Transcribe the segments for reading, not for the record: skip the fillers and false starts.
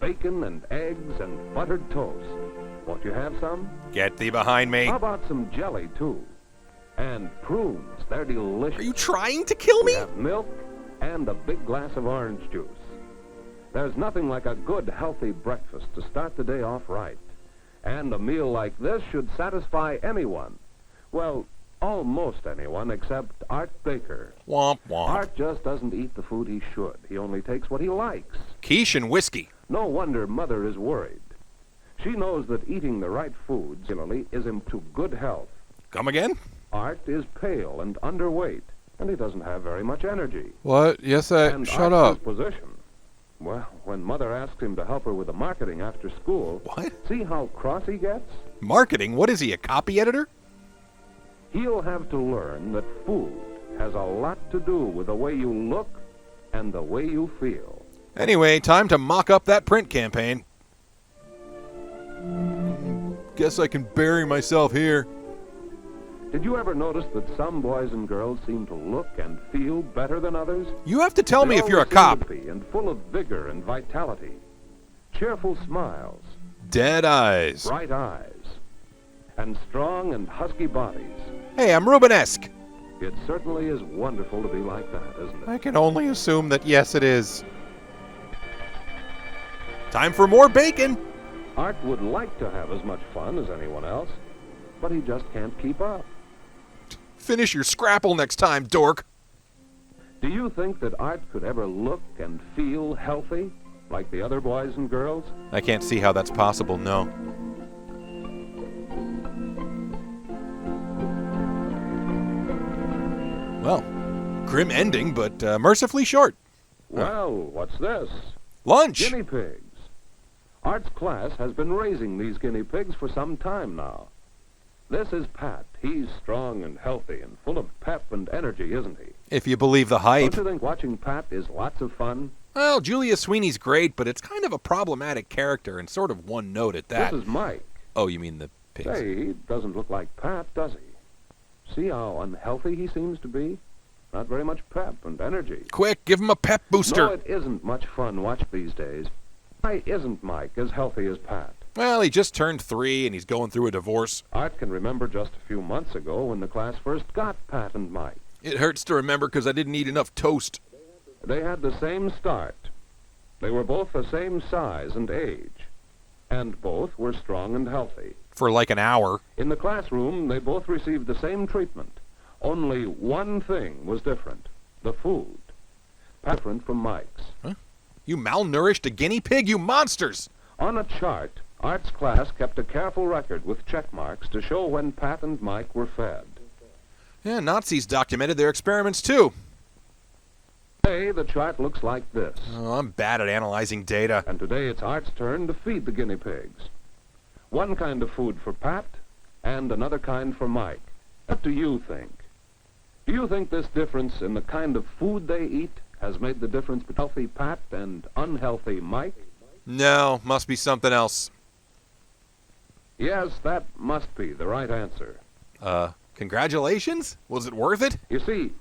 bacon and eggs and buttered toast. Won't you have some? Get thee behind me. How about some jelly, too? And prunes, they're delicious. Are you trying to kill We me? have milk and a big glass of orange juice. There's nothing like a good, healthy breakfast to start the day off right. And a meal like this should satisfy anyone. Well, almost anyone except Art Baker. Womp womp. Art just doesn't eat the food he should. He only takes what he likes. Quiche and whiskey. No wonder Mother is worried. She knows that eating the right foods generally is into good health. Come again? Art is pale and underweight, and he doesn't have very much energy. What? Yes, And shut Art's up. position. Well, when Mother asks him to help her with the marketing after school, What? see how cross he gets? Marketing? What is he, a copy editor? He'll have to learn that food has a lot to do with the way you look and the way you feel. Anyway, time to mock up that print campaign. Guess I can bury myself here. Did you ever notice that some boys and girls seem to look and feel better than others? You have to tell me They if you're a always seem cop. happy and full of vigor and vitality. Cheerful smiles, Dead eyes. bright eyes, and strong and husky bodies. Hey, I'm Rubenesque. It certainly is wonderful to be like that, isn't it? I can only assume that yes, it is. Time for more bacon. Art would like to have as much fun as anyone else, but he just can't keep up. Finish your scrapple next time, dork. Do you think that Art could ever look and feel healthy like the other boys and girls? I can't see how that's possible, no. Well, grim ending, but mercifully short. Well, what's this? Lunch. Guinea pigs. Art's class has been raising these guinea pigs for some time now. This is Pat. He's strong and healthy and full of pep and energy, isn't he? If you believe the hype. Don't you think watching Pat is lots of fun? Well, Julia Sweeney's great, but it's kind of a problematic character and sort of one note at that. This is Mike. Oh, you mean the pigs? Say, he doesn't look like Pat, does he? See how unhealthy he seems to be? Not very much pep and energy. Quick, give him a pep booster. No, it isn't much fun watch these days. Why isn't Mike as healthy as Pat? Well, he just turned 3 and he's going through a divorce. Art can remember just a few months ago when the class first got Pat and Mike. It hurts to remember because I didn't eat enough toast. They had the same start. They were both the same size and age. And both were strong and healthy. For like an hour. In the classroom, they both received the same treatment. Only one thing was different. The food. Pat different from Mike's. You malnourished a guinea pig, you monsters! On a chart, Art's class kept a careful record with check marks to show when Pat and Mike were fed. Yeah, Nazis documented their experiments too. Today, the chart looks like this. Oh, I'm bad at analyzing data. And today it's Art's turn to feed the guinea pigs. One kind of food for Pat and another kind for Mike. What do you think? Do you think this difference in the kind of food they eat has made the difference between healthy Pat and unhealthy Mike? No, must be something else. Yes, that must be the right answer. Congratulations? Was it worth it? You see,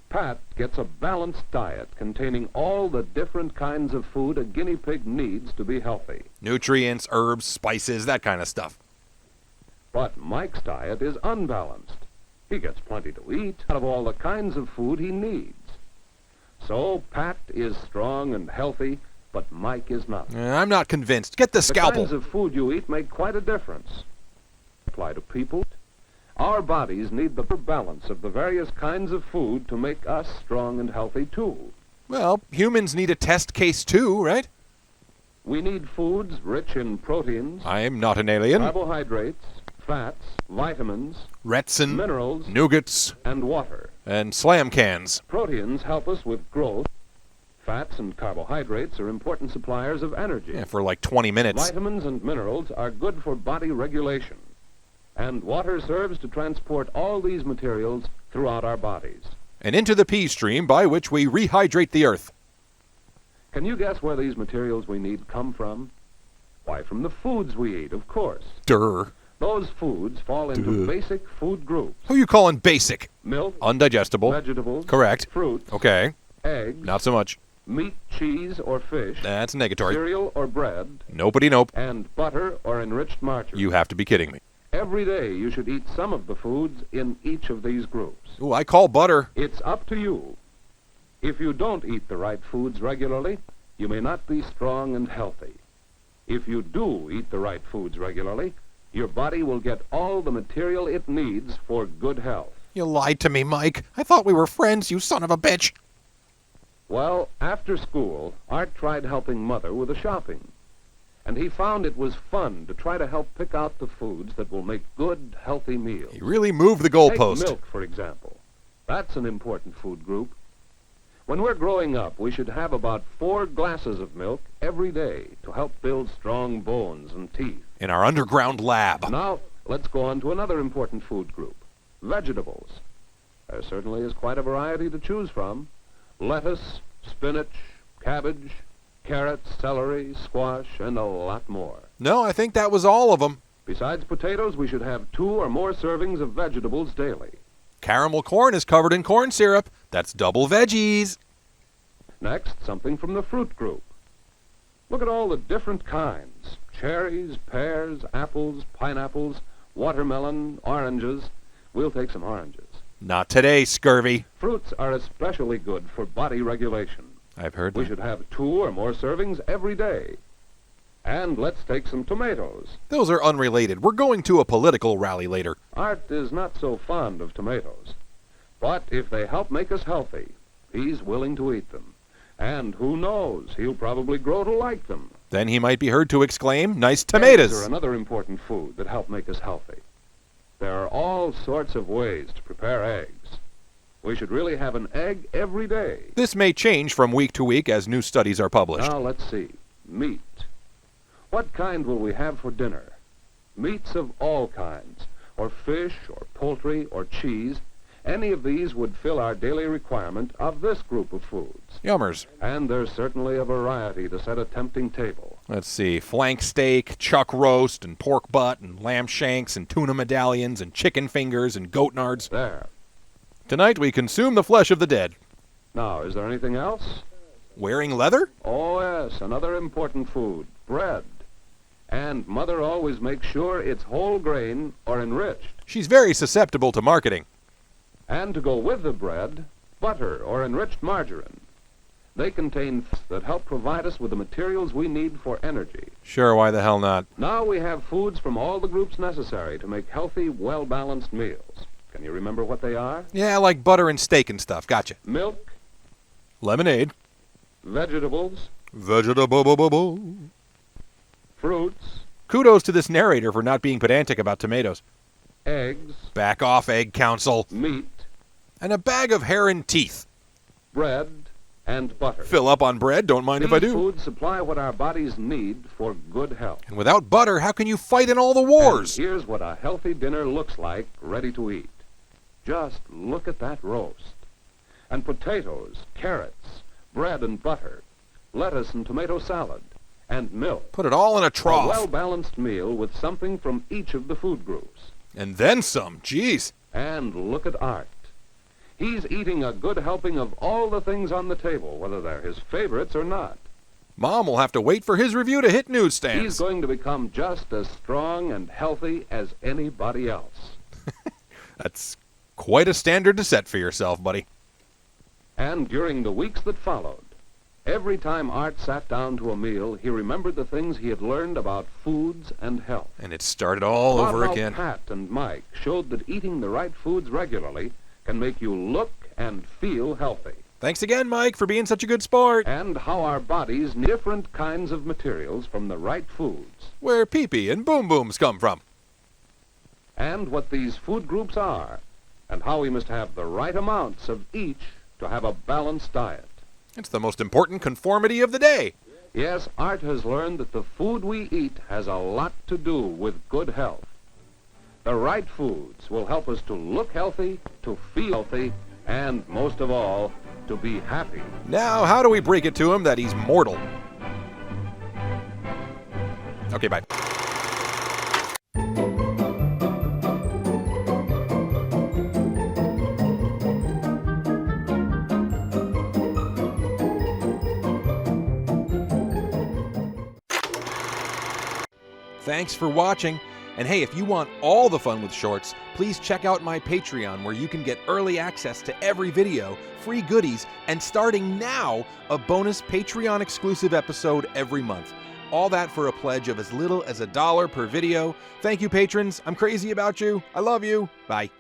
Pat gets a balanced diet containing all the different kinds of food a guinea pig needs to be healthy. Nutrients, herbs, spices, that kind of stuff. But Mike's diet is unbalanced. He gets plenty to eat out of all the kinds of food he needs. So Pat is strong and healthy, but Mike is not. I'm not convinced. Get the The scalpel. kinds of food you eat make quite a difference. Apply to people. Our bodies need the balance of the various kinds of food to make us strong and healthy too. Well, humans need a test case too, right? We need foods rich in proteins, I'm not an alien. carbohydrates, fats, vitamins, Retsin, minerals, nougats, and water. and slam cans. Proteins help us with growth. Fats and carbohydrates are important suppliers of energy. Yeah, for like 20 minutes. Vitamins and minerals are good for body regulation. And water serves to transport all these materials throughout our bodies. And into the pea stream by which we rehydrate the earth. Can you guess where these materials we need come from? Why, from the foods we eat, of course. Durr. Those foods fall into basic food groups. Who you calling basic? Milk, Undigestible. vegetables, Correct. fruits, Okay. eggs, Not so much. meat, cheese, or fish, That's negatory. cereal or bread, Nopety nope. and butter or enriched margarine. You have to be kidding me. Every day you should eat some of the foods in each of these groups. Ooh, I call butter. It's up to you. If you don't eat the right foods regularly, you may not be strong and healthy. If you do eat the right foods regularly, your body will get all the material it needs for good health. You lied to me, Mike. I thought we were friends, you son of a bitch. Well, after school, Art tried helping Mother with the shopping. And he found it was fun to try to help pick out the foods that will make good, healthy meals. You really moved the Take goalpost. milk, for example. That's an important food group. When we're growing up, we should have about 4 glasses of milk every day to help build strong bones and teeth. In our underground lab. Now, let's go on to another important food group, vegetables. There certainly is quite a variety to choose from. Lettuce, spinach, cabbage, carrots, celery, squash, and a lot more. No, I think that was all of them. Besides potatoes, we should have 2 or more servings of vegetables daily. Caramel corn is covered in corn syrup. That's double veggies. Next, something from the fruit group. Look at all the different kinds. Cherries, pears, apples, pineapples, watermelon, oranges. We'll take some oranges. Not today, scurvy. Fruits are especially good for body regulation. I've heard We that. should have 2 or more servings every day. And let's take some tomatoes. Those are unrelated. We're going to a political rally later. Art is not so fond of tomatoes. But if they help make us healthy, he's willing to eat them. And who knows, he'll probably grow to like them. Then he might be heard to exclaim, nice Eggs tomatoes. are another important food that help make us healthy. There are all sorts of ways to prepare eggs. We should really have an egg every day. This may change from week to week as new studies are published. Now let's see. Meat. What kind will we have for dinner? Meats of all kinds, or fish, or poultry, or cheese. Any of these would fill our daily requirement of this group of foods. Yummers. And there's certainly a variety to set a tempting table. Let's see. Flank steak, chuck roast, and pork butt, and lamb shanks, and tuna medallions, and chicken fingers, and goat nards. There. Tonight we consume the flesh of the dead. Now, is there anything else? Wearing leather? Oh, yes, another important food, bread. And Mother always makes sure it's whole grain or enriched. She's very susceptible to marketing. And to go with the bread, butter or enriched margarine. They contain fats that help provide us with the materials we need for energy. Sure, why the hell not? Now we have foods from all the groups necessary to make healthy, well-balanced meals. Can you remember what they are? Yeah, like butter and steak and stuff. Gotcha. Milk, Lemonade. vegetables, Vegetable. fruits, Kudos to this narrator for not being pedantic about tomatoes. eggs, Back off, Egg Council. meat, And a bag of hair and teeth. bread, and butter. Fill up on bread, don't mind if I These do. foods supply what our bodies need for good health. And without butter, how can you fight in all the And wars? here's what a healthy dinner looks like, ready to eat. Just look at that roast. And potatoes, carrots, bread and butter, lettuce and tomato salad, and milk. Put it all in a A trough. well-balanced meal with something from each of the food groups. And then some. Jeez. And look at Art. He's eating a good helping of all the things on the table, whether they're his favorites or not. Mom will have to wait for his review to hit He's newsstands. going to become just as strong and healthy as anybody else. That's quite a standard to set for yourself, buddy. And during the weeks that followed, every time Art sat down to a meal, he remembered the things he had learned about foods and health. And it started all About over how again. Pat and Mike showed that eating the right foods regularly can make you look and feel healthy. Thanks again, Mike, for being such a good sport. And how our bodies need different kinds of materials from the right foods. Where pee-pee and boom-booms come from. And what these food groups are. And how we must have the right amounts of each to have a balanced diet. It's the most important conformity of the day. Yes, Art has learned that the food we eat has a lot to do with good health. The right foods will help us to look healthy, to feel healthy, and most of all, to be happy. Now, how do we break it to him that he's mortal? Okay, bye. Thanks for watching. And hey, if you want all the fun with shorts, please check out my Patreon where you can get early access to every video, free goodies, and starting now, a bonus Patreon exclusive episode every month. All that for a pledge of as little as $1 per video. Thank you, patrons. I'm crazy about you. I love you. Bye.